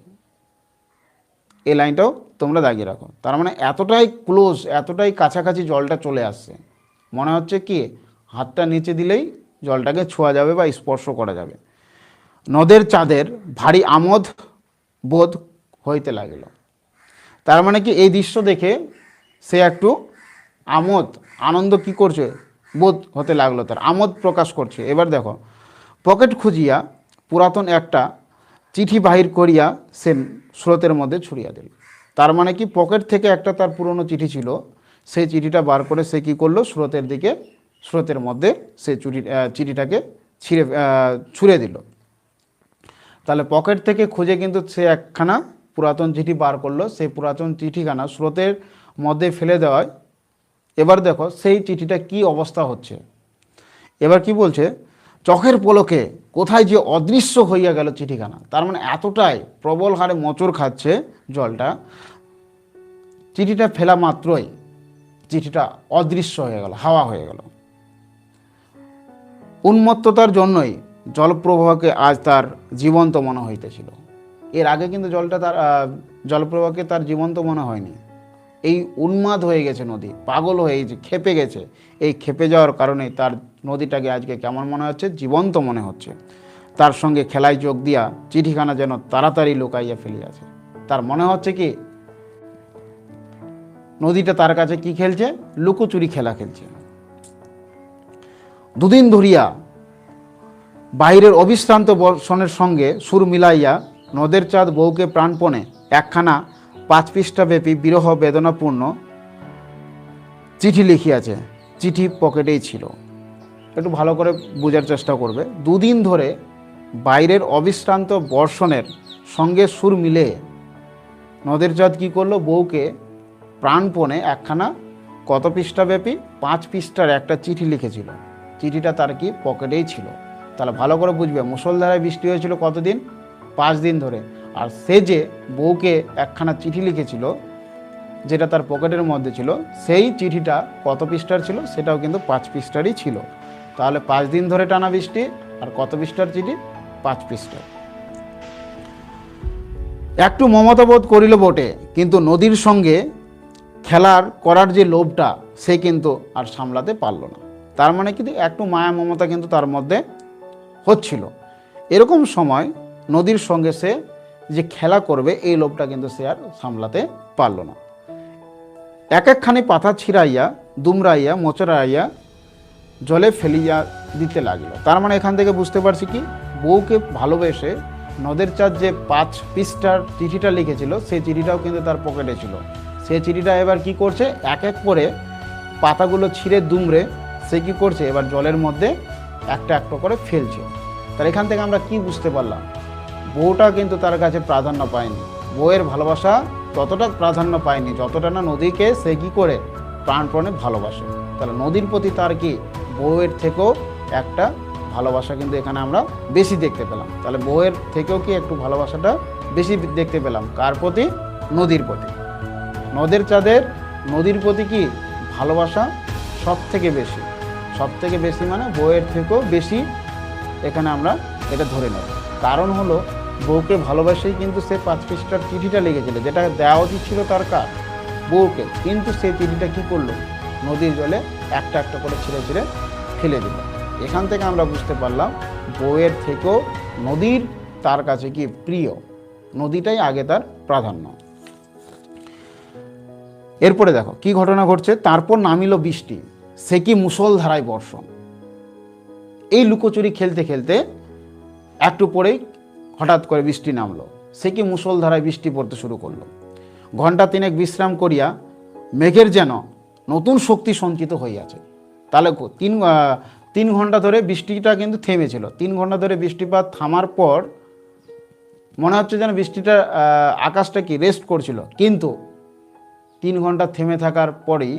A: এই লাইনটাও তোমরা দাগিয়ে রাখো। তার মানে এতটাই ক্লোজ, এতটাই কাছাকাছি জলটা চলে আসছে, মনে হচ্ছে কি হাতটা নিচে দিলেই জলটাকে ছোঁয়া যাবে বা স্পর্শ করা যাবে। নদের চাঁদের ভারী আমোদ বোধ হইতে লাগিল। তার মানে কি, এই দৃশ্য দেখে সে একটু আনন্দ কি করছে, বোধ হতে লাগলো, তার আমোদ প্রকাশ করছে। এবার দেখো, পকেট খুঁজিয়া পুরাতন একটা চিঠি বাহির করিয়া সে স্রোতের মধ্যে ছুড়িয়া দিল। তার মানে কি, পকেট থেকে একটা তার পুরনো চিঠি ছিল, সেই চিঠিটা বার করে সে কী করলো, স্রোতের মধ্যে সে চিঠিটাকে ছুঁড়ে দিল। তাহলে পকেট থেকে খুঁজে কিন্তু সে একখানা পুরাতন চিঠি বার করলো, সেই পুরাতন চিঠিখানা স্রোতের মধ্যে ফেলে দেওয়ায় এবার দেখো সেই চিঠিটা কি অবস্থা হচ্ছে। এবার কি বলছে, চোখের পলকে কোথায় যে অদৃশ্য হইয়া গেল চিঠিখানা। তার মানে এতটাই প্রবল হারে মোচড় খাচ্ছে জলটা, চিঠিটা ফেলা মাত্রই চিঠিটা অদৃশ্য হয়ে গেল, হাওয়া হয়ে গেল। উন্মত্ততার জন্যই জলপ্রবাহকে আজ তার জীবন্ত মনে হইতেছিল। এর আগে কিন্তু জলপ্রবাহকে তার জীবন্ত মনে হয়নি। এই উন্মাদ হয়ে গেছে নদী, পাগল হয়ে গেছে, খেপে গেছে। এই খেপে যাওয়ার কারণে তার নদীটাকে আজকে কেমন মনে হচ্ছে, জীবন্ত মনে হচ্ছে। তার সঙ্গে খেলায় যোগ দিয়া চিঠিখানা যেন তাড়াতাড়ি লুকাইয়া ফেলিয়াছে। তার মনে হচ্ছে কি নদীটা তার কাছে কি খেলছে, লুকোচুরি খেলা খেলছে। দুদিন ধরিয়া বাইরের অবিশ্রান্ত বর্ষণের সঙ্গে সুর মিলাইয়া নদের চাঁদ বউকে প্রাণপণে একখানা 5 পৃষ্ঠাব্যাপী বিরহ বেদনাপূর্ণ চিঠি লিখিয়াছে। চিঠি পকেটেই ছিল। একটু ভালো করে বোঝার চেষ্টা করবে। দুদিন ধরে বাইরের অবিশ্রান্ত বর্ষণের সঙ্গে সুর মিলে নদেরচাঁদ কী করলো, বউকে প্রাণপণে একখানা কত পৃষ্ঠাব্যাপী 5 পৃষ্ঠার একটা চিঠি লিখেছিল। চিঠিটা তার কি পকেটেই ছিল। তাহলে ভালো করে বুঝবে, মুষলধারায় বৃষ্টি হয়েছিল কতদিন? 5 দিন ধরে। আর সে যে বউকে একখানা চিঠি লিখেছিল যেটা তার পকেটের মধ্যে ছিল, সেই চিঠিটা কত পৃষ্ঠার ছিল? সেটাও কিন্তু 5 পৃষ্ঠারই ছিল। তাহলে 5 দিন ধরে টানা বৃষ্টি, আর কত পৃষ্ঠার চিঠি? 5 পৃষ্ঠার। একটু মমতা বোধ করিল বটে, কিন্তু নদীর সঙ্গে খেলার করার যে লোভটা সে কিন্তু আর সামলাতে পারল না। তার মানে কিন্তু একটু মায়া মমতা কিন্তু তার মধ্যে হচ্ছিল। এরকম সময় নদীর সঙ্গে সে যে খেলা করবে এই লোভটা কিন্তু সে আর সামলাতে পারল না। এক একখানি পাতা ছিঁড়াইয়া দুমড়াইয়া মোচড়াইয়া জলে ফেলিয়া দিতে লাগলো। তার মানে এখান থেকে বুঝতে পারছি কি, বউকে ভালোবেসে নদেরচাঁদ যে 5 পৃষ্ঠার চিঠিটা লিখেছিল সেই চিঠিটাও কিন্তু তার পকেটে ছিল। সেই চিঠিটা এবার কি করছে, এক এক করে পাতাগুলো ছিঁড়ে দুমড়ে সে কি করছে, এবার জলের মধ্যে একটা একটা করে ফেলছে। তার এখান থেকে আমরা কি বুঝতে পারলাম, বউটা কিন্তু তার কাছে প্রাধান্য পায়নি। বউয়ের ভালোবাসা ততটা প্রাধান্য পায়নি যতটা না নদীকে সে কি করে প্রাণপণে ভালোবাসে। তাহলে নদীর প্রতি তার কি বউয়ের থেকেও একটা ভালোবাসা কিন্তু এখানে আমরা বেশি দেখতে পেলাম। তাহলে বউয়ের থেকেও কি একটু ভালোবাসাটা বেশি দেখতে পেলাম কার প্রতি? নদীর প্রতি। নদেরচাঁদের নদীর প্রতি কি ভালোবাসা সব থেকে বেশি। সব থেকে বেশি মানে বউয়ের থেকেও বেশি এখানে আমরা এটা ধরে নেব। কারণ হলো বউকে ভালোবাসেই কিন্তু সে 5 পৃষ্ঠার চিঠিটা লিখেছিল, যেটা দেওয়া উচিত ছিল তার কার? বউকে। কিন্তু সেই চিঠিটা কি করলো, নদীর জলে একটা একটা করে ছিঁড়ে ছিঁড়ে ফেলে দিল। এখান থেকে আমরা বুঝতে পারলাম বউয়ের থেকেও নদীর তার কাছে কি প্রিয়, নদীটাই আগে তার প্রাধান্য। এরপরে দেখো কি ঘটনা ঘটছে। তারপর নামিল বৃষ্টি, সে কি মুষলধারায় বর্ষণ। এই লুকোচুরি খেলতে খেলতে একটু পরেই হঠাৎ করে বৃষ্টি নামলো। সে কি মুষলধারায় বৃষ্টি পড়তে শুরু করলো। ঘণ্টা 3 বিশ্রাম করিয়া মেঘের যেন নতুন শক্তি সঞ্চিত হইয়াছে। তাহলে 3 ঘন্টা ধরে বৃষ্টিটা কিন্তু থেমেছিল। 3 ঘন্টা ধরে বৃষ্টিপাত থামার পর মনে হচ্ছে যেন বৃষ্টিটা আকাশটা কি রেস্ট করছিল, কিন্তু 3 ঘন্টা থেমে থাকার পরেই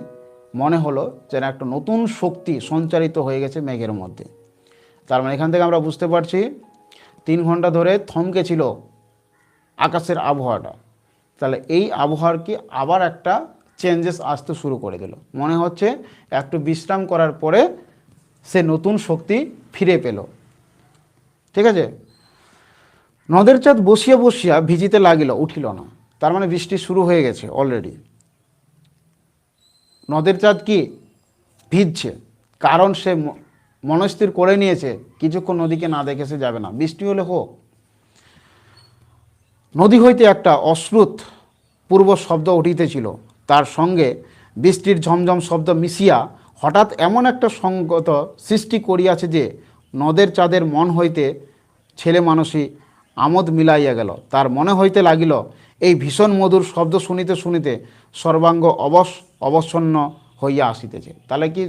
A: মনে হলো যেন একটা নতুন শক্তি সঞ্চারিত হয়ে গেছে মেঘের মধ্যে। তার মানে এখান থেকে আমরা বুঝতে পারছি 3 ঘন্টা ধরে থমকে ছিল আকাশের আবহাওয়াটা। তাহলে এই আবহাওয়ার কি আবার একটা চেঞ্জেস আসতে শুরু করে দিল। মনে হচ্ছে একটু বিশ্রাম করার পরে সে নতুন শক্তি ফিরে পেল। ঠিক আছে। নদেরচাঁদ বসিয়া বসিয়া ভিজিতে লাগিল, উঠিল না। তার মানে বৃষ্টি শুরু হয়ে গেছে অলরেডি। নদেরচাঁদ কি ভিজছে, কারণ সে মনস্থির করে নিয়েছে কিছুক্ষণ নদীকে না দেখে সে যাবে না, বৃষ্টি হলে হোক। নদী হইতে একটা অশ্রুত পূর্ব শব্দ উঠিতেছিল, তার সঙ্গে বৃষ্টির ঝমঝম শব্দ মিশিয়া হঠাৎ এমন একটা সঙ্গত সৃষ্টি করিয়াছে যে নদেরচাঁদের মন হইতে ছেলে মানুষই আমোদ মিলাইয়া গেল। তার মনে হইতে লাগিল এই ভীষণ মধুর শব্দ শুনিতে শুনিতে সর্বাঙ্গ অবসন্ন হইয়া আসিতেছে। তাহলে কি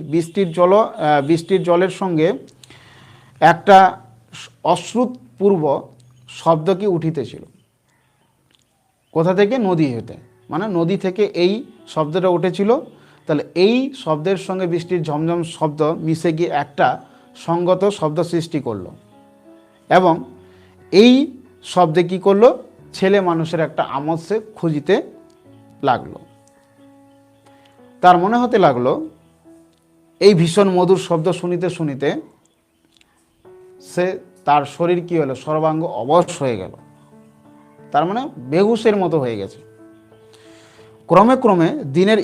A: বৃষ্টির জলের সঙ্গে একটা অশ্রুতপূর্ব শব্দ কি উঠিতেছিল। কোথা থেকে? নদী হইতে, মানে নদী থেকে এই শব্দটা উঠেছিল। তাহলে এই শব্দের সঙ্গে বৃষ্টির ঝমঝম শব্দ মিশে গিয়ে একটা সঙ্গত শব্দ সৃষ্টি করলো, এবং এই শব্দে কি করলো, ছেলে মানুষের একটা আমোদ সে খুঁজিতে লাগলো। তার মনে হতে লাগলো এই ভীষণ মধুর শব্দ শুনিতে শুনিতে সে তার শরীর কি হলো, সর্বাঙ্গ অবশ হয়ে গেল। তার মানে বেহুশের মতো হয়ে গেছে। ক্রমে ক্রমে দিনের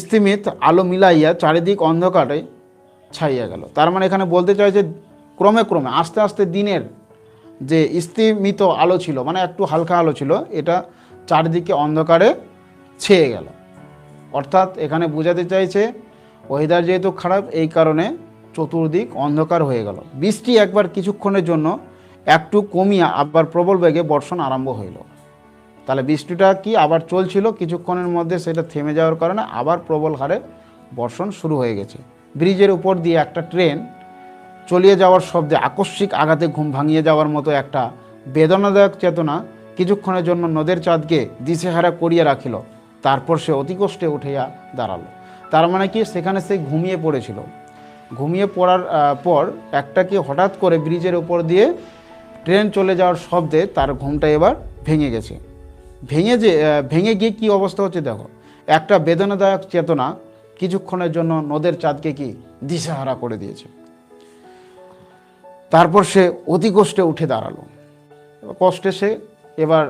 A: স্তিমিত আলো মিলাইয়া চারিদিক অন্ধকারে ছাইয়া গেল। তার মানে এখানে বলতে চাইছে ক্রমে ক্রমে আস্তে আস্তে দিনের যে স্তিমিত আলো ছিল, মানে একটু হালকা আলো ছিল, এটা চারিদিকে অন্ধকারে ছেয়ে গেল। অর্থাৎ এখানে বোঝাতে চাইছে ওয়েদার যেহেতু খারাপ, এই কারণে চতুর্দিক অন্ধকার হয়ে গেল। বৃষ্টি একবার কিছুক্ষণের জন্য একটু কমিয়া আবার প্রবল বেগে বর্ষণ আরম্ভ হইল। তাহলে বৃষ্টিটা কি আবার চলছিল, কিছুক্ষণের মধ্যে সেটা থেমে যাওয়ার কারণে আবার প্রবল হারে বর্ষণ শুরু হয়ে গেছে। ব্রিজের উপর দিয়ে একটা ট্রেন চলিয়ে যাওয়ার শব্দে আকস্মিক আঘাতে ঘুম ভাঙিয়ে যাওয়ার মতো একটা বেদনাদায়ক চেতনা কিছুক্ষণের জন্য নদের চাঁদকে দিশেহারা করিয়া রাখিল। তারপর সে অতি কষ্টে উঠিয়া দাঁড়ালো। তার মানে কি, সেখানে সে ঘুমিয়ে পড়েছিল। ঘুমিয়ে পড়ার পর একটা কি হঠাৎ করে ব্রিজের উপর দিয়ে ট্রেন চলে যাওয়ার শব্দে তার ঘুমটা এবার ভেঙে গেছে। ভেঙে গিয়ে কি অবস্থা হচ্ছে দেখো, একটা বেদনাদায়ক চেতনা কিছুক্ষণের জন্য নদের চাঁদকে কি দিশেহারা করে দিয়েছে। তারপর সে অতি কষ্টে উঠে দাঁড়ালো। কষ্টে সে এবার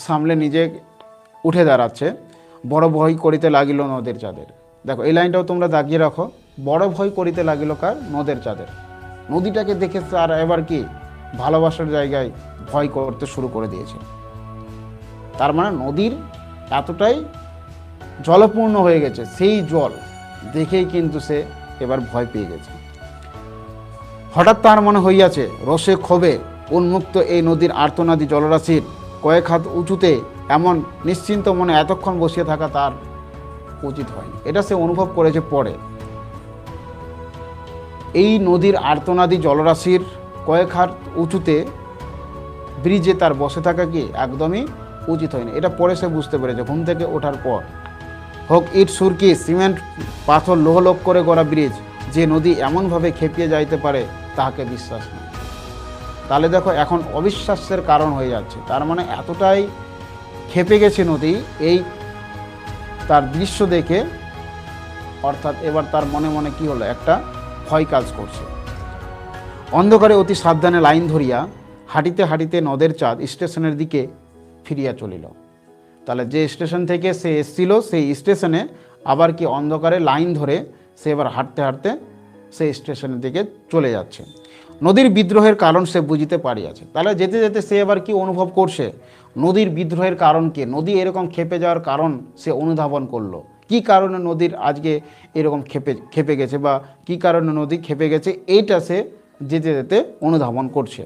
A: সামলে নিজে উঠে দাঁড়াচ্ছে। বড় ভয় করিতে লাগিল নদের চাঁদের। দেখো এই লাইনটাও তোমরা দাগিয়ে রাখো। বড় ভয় করিতে লাগিল কার? নদের চাঁদের। নদীটাকে দেখে তার এবার কি ভালোবাসার জায়গায় ভয় করতে শুরু করে দিয়েছে। তার মানে নদীর এতটাই জলপূর্ণ হয়ে গেছে, সেই জল দেখেই কিন্তু সে এবার ভয় পেয়ে গেছে। হঠাৎ তার মনে হইয়াছে, রসে ক্ষোভে উন্মুক্ত এই নদীর আর্তনাদী জলরাশির কয়েক হাত উঁচুতে এমন নিশ্চিন্ত মনে এতক্ষণ বসিয়ে থাকা তার উচিত হয়নি। এটা সে অনুভব করেছে পরে। এই নদীর আর্তনাদী জলরাশির কয়েক হাত উঁচুতে ব্রিজে তার বসে থাকা কি একদমই উচিত হয়নি। এটা পরে সে বুঝতে পেরেছে ঘুম থেকে ওঠার পর। হোক ইট সুরকি সিমেন্ট পাথর লোহলোক করে গড়া ব্রিজ, যে নদী এমনভাবে খেপিয়ে যাইতে পারে তাহাকে বিশ্বাস নেই। তাহলে দেখো এখন অবিশ্বাসের কারণ হয়ে যাচ্ছে। তার মানে এতটাই খেপে গেছে নদী এই তার দৃশ্য দেখে, অর্থাৎ এবার তার মনে মনে কি হলো, একটা ভয় কাজ করছে। অন্ধকারে অতি সাবধানে লাইন ধরিয়া হাঁটিতে হাঁটিতে নদের চাঁদ স্টেশনের দিকে ফিরিয়া চলিল। তাহলে যে স্টেশন থেকে সে এসেছিল সেই স্টেশনে আবার কি অন্ধকারে লাইন ধরে সে এবার হাঁটতে হাঁটতে সেই স্টেশনের দিকে চলে যাচ্ছে। নদীর বিদ্রোহের কারণ সে বুঝিতে পারিয়াছে। তাহলে যেতে যেতে সে এবার কি অনুভব করছে, নদীর বিদ্রোহের কারণ কি, নদী এরকম খেপে যাওয়ার কারণ সে অনুধাবন করলো। কি কারণে নদীর আজকে এরকম খেপে গেছে বা কি কারণে নদী খেপে গেছে, এইটা সে যেতে যেতে অনুধাবন করছে।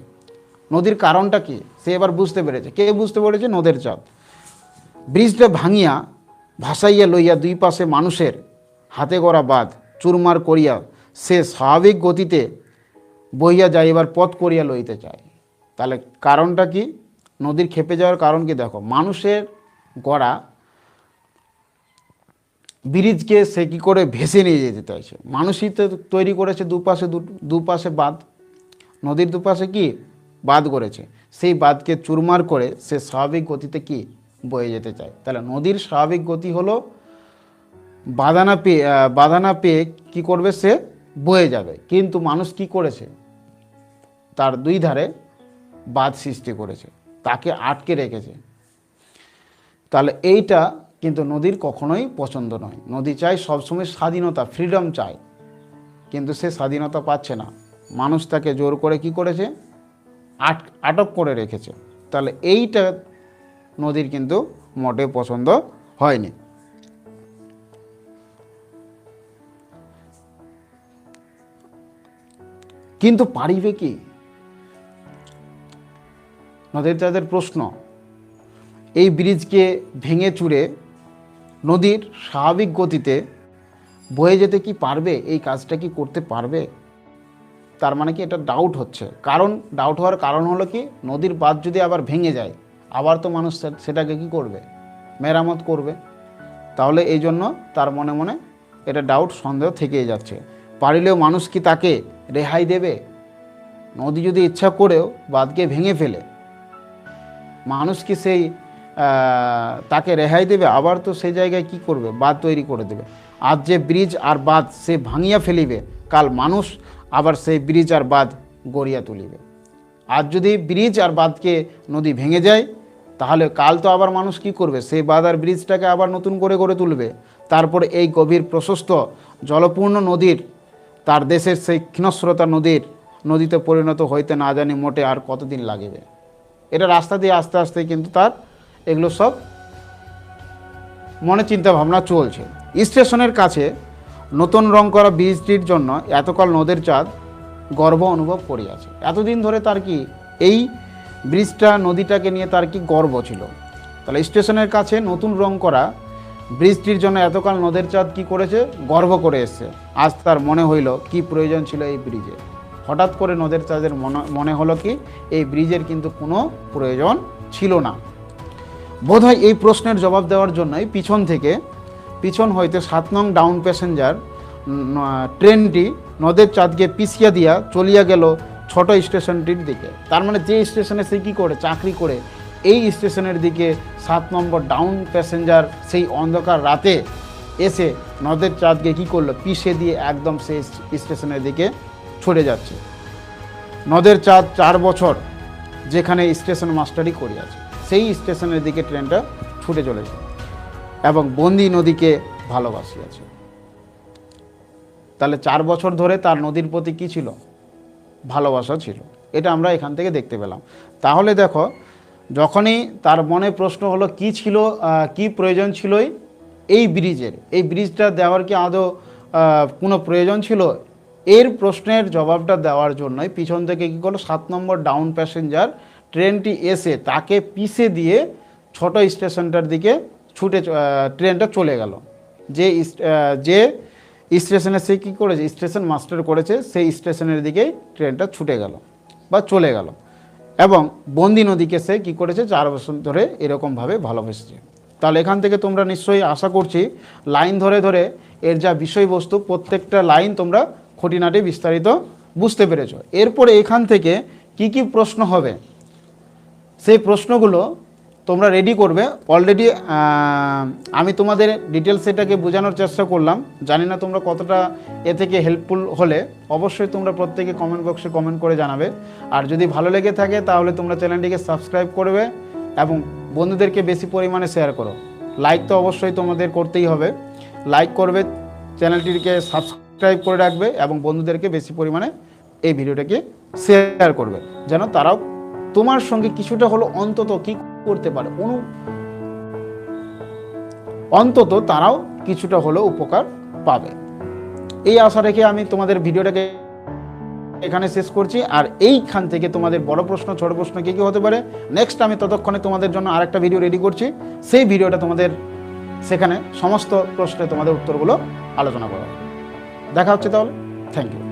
A: নদীর কারণটা কি সে এবার বুঝতে পেরেছে। কে বুঝতে পেরেছে? নদের চাঁদ। ব্রিজটা ভাঙিয়া ভাসাইয়া লইয়া দুই পাশে মানুষের হাতে গড়া বাঁধ চুরমার করিয়া সে স্বাভাবিক গতিতে বইয়া যাইবার পথ করিয়া লইতে চায়। তাহলে কারণটা কি? নদীর খেপে যাওয়ার কারণ কি দেখো, মানুষের গড়া ব্রিজকে সে কী করে ভেসে নিয়ে যেতে চাইছে। মানুষই তো তৈরি করেছে দুপাশে বাঁধ, নদীর দুপাশে কি বাঁধ করেছে, সেই বাঁধকে চুরমার করে সে স্বাভাবিক গতিতে কি বয়ে যেতে চায়। তাহলে নদীর স্বাভাবিক গতি হলো বাধা না পেয়ে কী করবে, সে বয়ে যাবে। কিন্তু মানুষ কি করেছে, তার দুই ধারে বাঁধ সৃষ্টি করেছে, তাকে আটকে রেখেছে। তাহলে এইটা কিন্তু নদীর কখনোই পছন্দ নয়। নদী চায় সবসময় স্বাধীনতা, ফ্রিডম চায়, কিন্তু সে স্বাধীনতা পাচ্ছে না। মানুষ তাকে জোর করে কি করেছে, আটক করে রেখেছে। তাহলে এইটা নদীর কিন্তু মোটে পছন্দ হয়নি। কিন্তু পারিবে কি? নদীর চাঁদের প্রশ্ন, এই ব্রিজকে ভেঙে চুরে নদীর স্বাভাবিক গতিতে বয়ে যেতে কি পারবে? এই কাজটা কি করতে পারবে? তার মানে কি এটা ডাউট হচ্ছে। কারণ ডাউট হওয়ার কারণ হলো কি, নদীর বাঁধ যদি আবার ভেঙে যায়, আবার তো মানুষ সেটাকে কি করবে, মেরামত করবে। তাহলে এই জন্য তার মনে মনে এটা ডাউট, সন্দেহ থেকেই যাচ্ছে। পারিলেও মানুষ কি তাকে রেহাই দেবে? নদী যদি ইচ্ছা করেও বাঁধকে ভেঙে ফেলে, মানুষ কি সেই তাকে রেহাই দেবে? আবার তো সেই জায়গায় কি করবে, বাঁধ তৈরি করে দেবে। আজ যে ব্রিজ আর বাঁধ সে ভাঙিয়া ফেলিবে, কাল মানুষ আবার সেই ব্রিজ আর বাঁধ গড়িয়া তুলিবে। আজ যদি ব্রিজ আর বাঁধকে নদী ভেঙে যায়, তাহলে কাল তো আবার মানুষ কি করবে, সেই বাঁধ আর ব্রিজটাকে আবার নতুন করে গড়ে তুলবে। তারপরে এই গভীর প্রশস্ত জলপূর্ণ নদীর, তার দেশের সেই ক্ষীণস্রোতা নদীতে পরিণত হইতে না জানি মোটে আর কতদিন লাগিবে। এটা রাস্তা দিয়ে আস্তে আস্তে কিন্তু তার এগুলো সব মনে চিন্তা ভাবনা চলছে। স্টেশনের কাছে নতুন রং করা ব্রিজটির জন্য এতকাল নদের চাঁদ গর্ব অনুভব করিয়াছে। এতদিন ধরে তার কি এই ব্রিজটা, নদীটাকে নিয়ে তার কি গর্ব ছিল। তাহলে স্টেশনের কাছে নতুন রং করা ব্রিজটির জন্য এতকাল নদের চাঁদ কি করেছে, গর্ব করে এসছে। আজ তার মনে হইল কি প্রয়োজন ছিল এই ব্রিজের। হঠাৎ করে নদের চাঁদের মনে হলো কি এই ব্রিজের কিন্তু কোনো প্রয়োজন ছিল না। বোধহয় এই প্রশ্নের জবাব দেওয়ার জন্যই পিছন হইতে 7 নং ডাউন প্যাসেঞ্জার ট্রেনটি নদের চাঁদকে পিছিয়ে দিয়া চলিয়া গেল ছোট স্টেশনটির দিকে। তার মানে যে স্টেশনে সে কী করে চাকরি করে, এই স্টেশনের দিকে 7 নম্বর ডাউন প্যাসেঞ্জার সেই অন্ধকার রাতে এসে নদের চাঁদকে কী করলো, পিষে দিয়ে একদম সেই স্টেশনের দিকে ছুটে যাচ্ছে। নদের চাঁদ 4 বছর যেখানে স্টেশন মাস্টারি করিয়াছে সেই স্টেশনের দিকে ট্রেনটা ছুটে চলেছে এবং বন্দি নদীকে ভালোবাসিয়াছে। তাহলে 4 বছর ধরে তার নদীর প্রতি কী ছিল, ভালোবাসা ছিল। এটা আমরা এখান থেকে দেখতে পেলাম। তাহলে দেখো, যখনই তার মনে প্রশ্ন হলো কি ছিল, কি প্রয়োজন ছিল এই ব্রিজের, এই ব্রিজটা দেওয়ার কি আদৌ কোনো প্রয়োজন ছিল, এর প্রশ্নের জবাবটা দেওয়ার জন্যই পিছন থেকে কী করলো, 7 নম্বর ডাউন প্যাসেঞ্জার ট্রেনটি এসে তাকে পিষে দিয়ে ছোট স্টেশনটার দিকে ট্রেনটা চলে গেল। যে স্টেশনে সে কী করেছে, স্টেশন মাস্টার করেছে, সেই স্টেশনের দিকেই ট্রেনটা ছুটে গেল বা চলে গেল এবং বন্দি নদীকে সে কী করেছে, 4 বছর ধরে এরকমভাবে ভালোবেসেছে। তাহলে এখান থেকে তোমরা নিশ্চয়ই আশা করছি লাইন ধরে ধরে এর যা বিষয়বস্তু প্রত্যেকটা লাইন তোমরা খুঁটিনাটি বিস্তারিত বুঝতে পেরেছ। এরপরে এখান থেকে কি কি প্রশ্ন হবে সেই প্রশ্নগুলো তোমরা রেডি করবে। অলরেডি আমি তোমাদের ডিটেলস এটাকে বোঝানোর চেষ্টা করলাম, জানি না তোমরা কতটা এ থেকে হেল্পফুল হলে। অবশ্যই তোমরা প্রত্যেকে কমেন্ট বক্সে কমেন্ট করে জানাবে। আর যদি ভালো লেগে থাকে তাহলে তোমরা চ্যানেলটিকে সাবস্ক্রাইব করবে এবং বন্ধুদেরকে বেশি পরিমাণে শেয়ার করো। লাইক তো অবশ্যই তোমাদের করতেই হবে, লাইক করবে, চ্যানেলটিকে সাবস্ক্রাইব করে রাখবে এবং বন্ধুদেরকে বেশি পরিমাণে এই ভিডিওটাকে শেয়ার করবে, যেন তারাও তোমার সঙ্গে কিছুটা হলো অন্তত কি করতে পারে, অন্তত তারাও কিছুটা হলো উপকার পাবে। এই আশা রেখে আমি তোমাদের ভিডিওটাকে এখানে শেষ করছি। আর এইখান থেকে তোমাদের বড় প্রশ্ন ছোট প্রশ্ন কি কি হতে পারে, নেক্সট আমি ততক্ষণে তোমাদের জন্য আরেকটা ভিডিও রেডি করছি। সেই ভিডিওটা তোমাদের সেখানে সমস্ত প্রশ্নে তোমাদের উত্তরগুলো আলোচনা করা। দেখা হচ্ছে তাহলে, থ্যাংক ইউ।